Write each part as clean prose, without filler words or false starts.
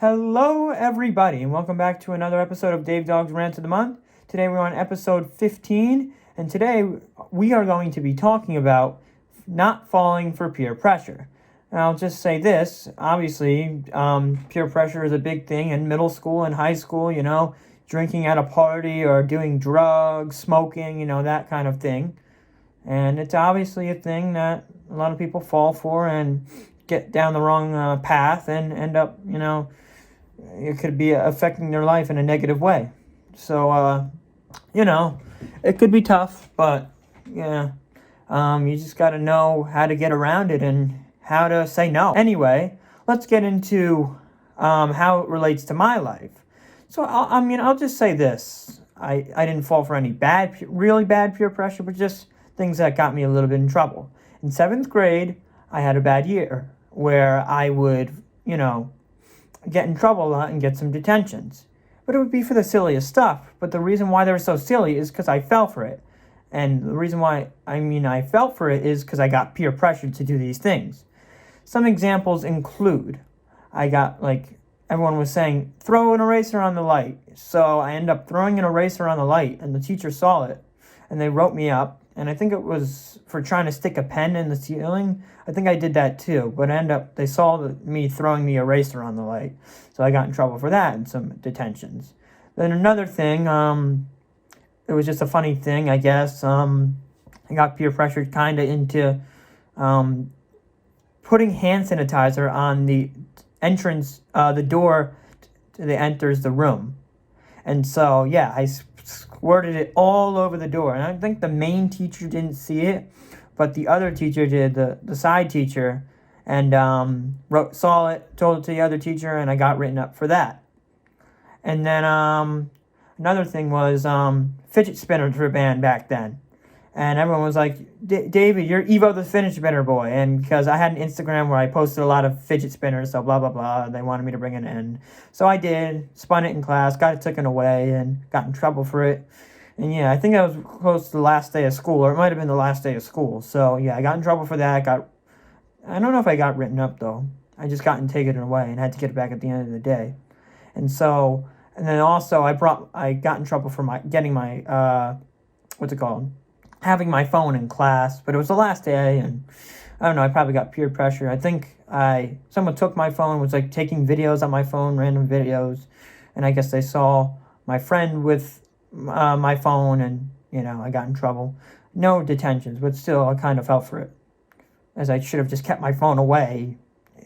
Hello, everybody, and welcome back to another episode of Dawg's Rant of the Month. Today we're on episode 15, and today we are going to be talking about not falling for peer pressure. And I'll just say this, obviously, peer pressure is a big thing in middle school and high school, drinking at a party or doing drugs, smoking, that kind of thing. And it's obviously a thing that a lot of people fall for and get down the wrong path and end up, it could be affecting their life in a negative way. So, it could be tough, but yeah, you just got to know how to get around it and how to say no. Anyway, let's get into how it relates to my life. So, I'll just say this. I didn't fall for any really bad peer pressure, but just things that got me a little bit in trouble. In 7th grade, I had a bad year where I would, get in trouble a lot and get some detentions. But it would be for the silliest stuff. But the reason why they were so silly is because I fell for it. And the reason why I fell for it is because I got peer pressured to do these things. Some examples include, I got, everyone was saying, throw an eraser on the light. So I ended up throwing an eraser on the light, and the teacher saw it, and they wrote me up. And I think it was for trying to stick a pen in the ceiling. I think I did that too, but they saw me throwing the eraser on the light. So I got in trouble for that and some detentions. Then another thing, it was just a funny thing, I guess. I got peer pressured kind of into putting hand sanitizer on the entrance, the door that enters the room. And so, yeah, I squirted it all over the door. And I think the main teacher didn't see it, but the other teacher did, the side teacher, and saw it, told it to the other teacher, and I got written up for that. And then another thing was fidget spinners were banned back then. And everyone was like, David, you're Evo the fidget spinner boy. And because I had an Instagram where I posted a lot of fidget spinners, so blah, blah, blah. They wanted me to bring it in. So I did, spun it in class, got it taken away, and got in trouble for it. And yeah, I think that was close to the last day of school, or it might have been the last day of school. So yeah, I got in trouble for that. I don't know if I got written up, though. I just got taken away and had to get it back at the end of the day. And then also I got in trouble for getting my, having my phone in class, but it was the last day, and I don't know, I probably got peer pressure. I think someone took my phone, was taking videos on my phone, random videos, and I guess they saw my friend with my phone, and, I got in trouble. No detentions, but still, I kind of fell for it, as I should have just kept my phone away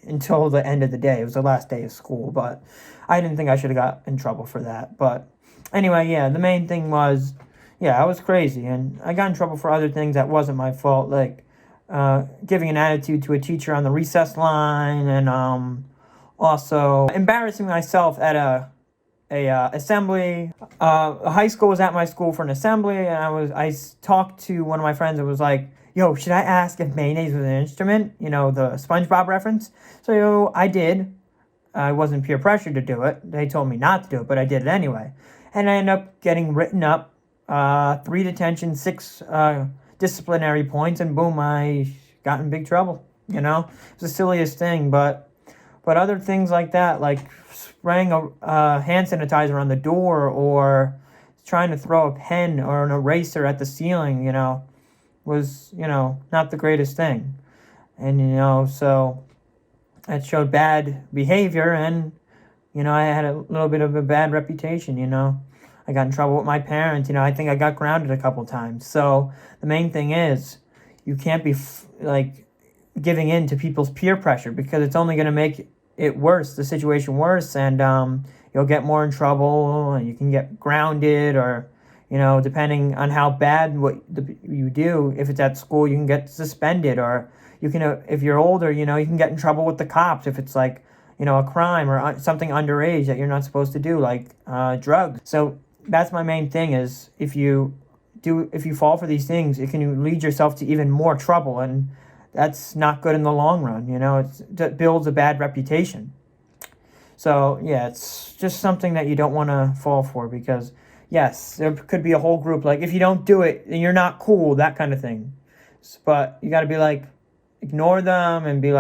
until the end of the day. It was the last day of school, but I didn't think I should have got in trouble for that. But anyway, yeah, the main thing was, yeah, I was crazy, and I got in trouble for other things that wasn't my fault, like giving an attitude to a teacher on the recess line, and also embarrassing myself at a assembly. High school was at my school for an assembly, and I talked to one of my friends and was like, yo, should I ask if mayonnaise was an instrument? The SpongeBob reference. So I did. I wasn't peer pressured to do it. They told me not to do it, but I did it anyway. And I ended up getting written up. 3 detention, 6 disciplinary points, and boom, I got in big trouble. It's the silliest thing, but other things like that, like spraying a hand sanitizer on the door, or trying to throw a pen or an eraser at the ceiling, was, not the greatest thing. And, so that showed bad behavior, and, I had a little bit of a bad reputation, I got in trouble with my parents. I think I got grounded a couple times. So the main thing is, you can't be giving in to people's peer pressure, because it's only going to make it worse, the situation worse, and you'll get more in trouble, and you can get grounded, or depending on how bad you do. If it's at school, you can get suspended, or you can, if you're older, you can get in trouble with the cops if it's a crime or something underage that you're not supposed to do, like drugs. So that's my main thing, is if you fall for these things, it can lead yourself to even more trouble, and that's not good in the long run. It builds a bad reputation. So yeah, it's just something that you don't want to fall for, because yes, there could be a whole group, if you don't do it, then you're not cool, that kind of thing. But you got to be ignore them and be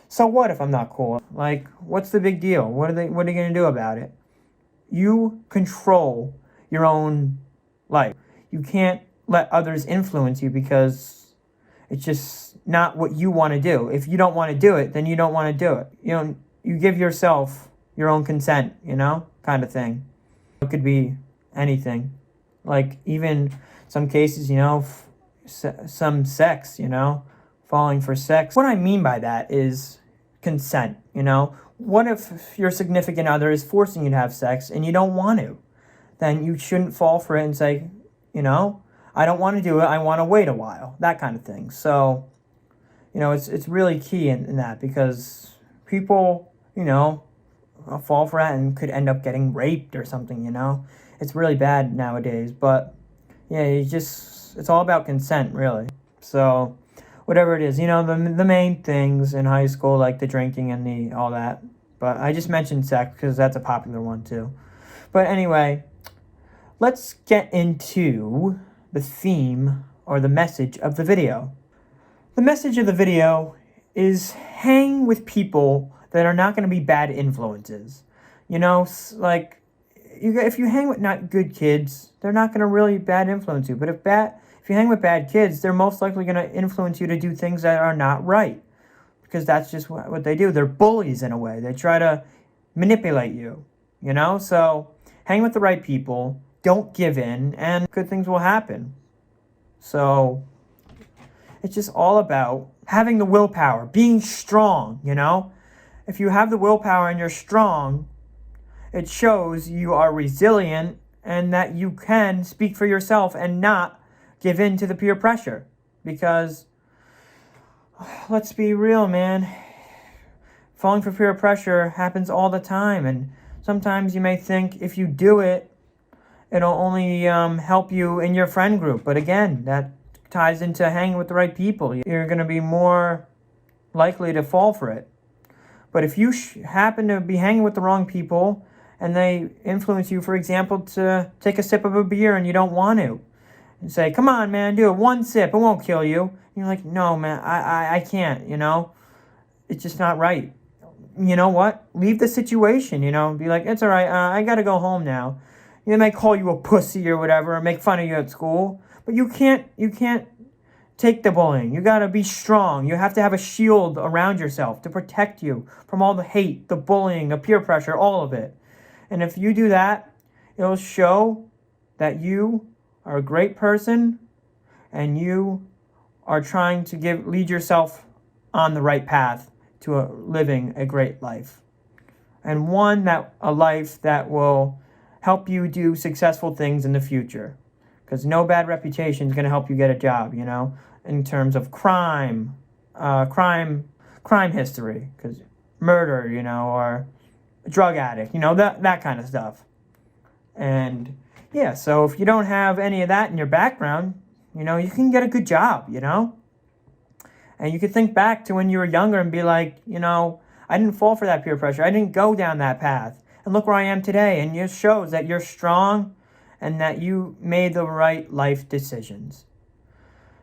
So what if I'm not cool? Like, what's the big deal? What are they going to do about it? You control your own life. You can't let others influence you because it's just not what you want to do. If you don't want to do it, then you don't want to do it. You give yourself your own consent, kind of thing. It could be anything. Like even some cases, some sex, falling for sex. What I mean by that is consent, What if your significant other is forcing you to have sex and you don't want to? Then you shouldn't fall for it and say, I don't want to do it. I want to wait a while. That kind of thing. So, it's really key in that because people, fall for that and could end up getting raped or something, It's really bad nowadays. But, yeah, it's all about consent, really. So, whatever it is, the main things in high school, like the drinking and all that. But I just mentioned sex because that's a popular one, too. But anyway, let's get into the theme or the message of the video. The message of the video is hang with people that are not going to be bad influences. Like, if you hang with not good kids, they're not going to really bad influence you. But if you hang with bad kids, they're most likely going to influence you to do things that are not right. Because that's just what they do. They're bullies in a way. They try to manipulate you, So hang with the right people. Don't give in, and good things will happen. So it's just all about having the willpower, being strong, If you have the willpower and you're strong, it shows you are resilient and that you can speak for yourself and not give in to the peer pressure. Because, let's be real, man. Falling for peer pressure happens all the time. And sometimes you may think if you do it, it'll only help you in your friend group. But again, that ties into hanging with the right people. You're going to be more likely to fall for it. But if you happen to be hanging with the wrong people and they influence you, for example, to take a sip of a beer and you don't want to, and say, come on, man, do it. One sip, it won't kill you. And you're like, no, man, I can't, It's just not right. You know what? Leave the situation, Be like, it's all right, I got to go home now. They might call you a pussy or whatever or make fun of you at school. But you can't take the bullying. You got to be strong. You have to have a shield around yourself to protect you from all the hate, the bullying, the peer pressure, all of it. And if you do that, it'll show that you are a great person and you are trying to lead yourself on the right path to living a great life. And a life that will help you do successful things in the future. Because no bad reputation is going to help you get a job, in terms of crime history, because murder, or drug addict, that kind of stuff. And yeah, so if you don't have any of that in your background, you can get a good job, And you could think back to when you were younger and be like, I didn't fall for that peer pressure. I didn't go down that path. And look where I am today. And it shows that you're strong and that you made the right life decisions.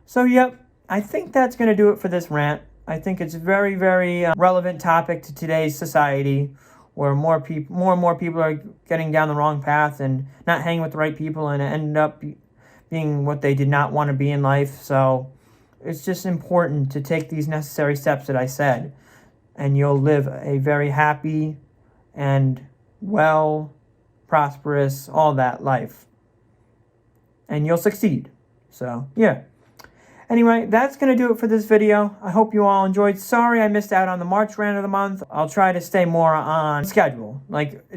So, yep, I think that's going to do it for this rant. I think it's a very, very relevant topic to today's society where more and more people are getting down the wrong path and not hanging with the right people and end up being what they did not want to be in life. So it's just important to take these necessary steps that I said, and you'll live a very happy and prosperous, all that life. And you'll succeed. So, yeah. Anyway, that's going to do it for this video. I hope you all enjoyed. Sorry I missed out on the March rant of the month. I'll try to stay more on schedule.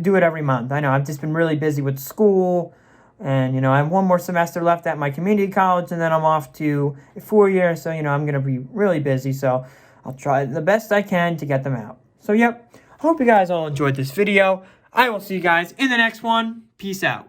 Do it every month. I know, I've just been really busy with school. And, I have one more semester left at my community college. And then I'm off to a 4-year. So, I'm going to be really busy. So, I'll try the best I can to get them out. So, yep. I hope you guys all enjoyed this video. I will see you guys in the next one. Peace out.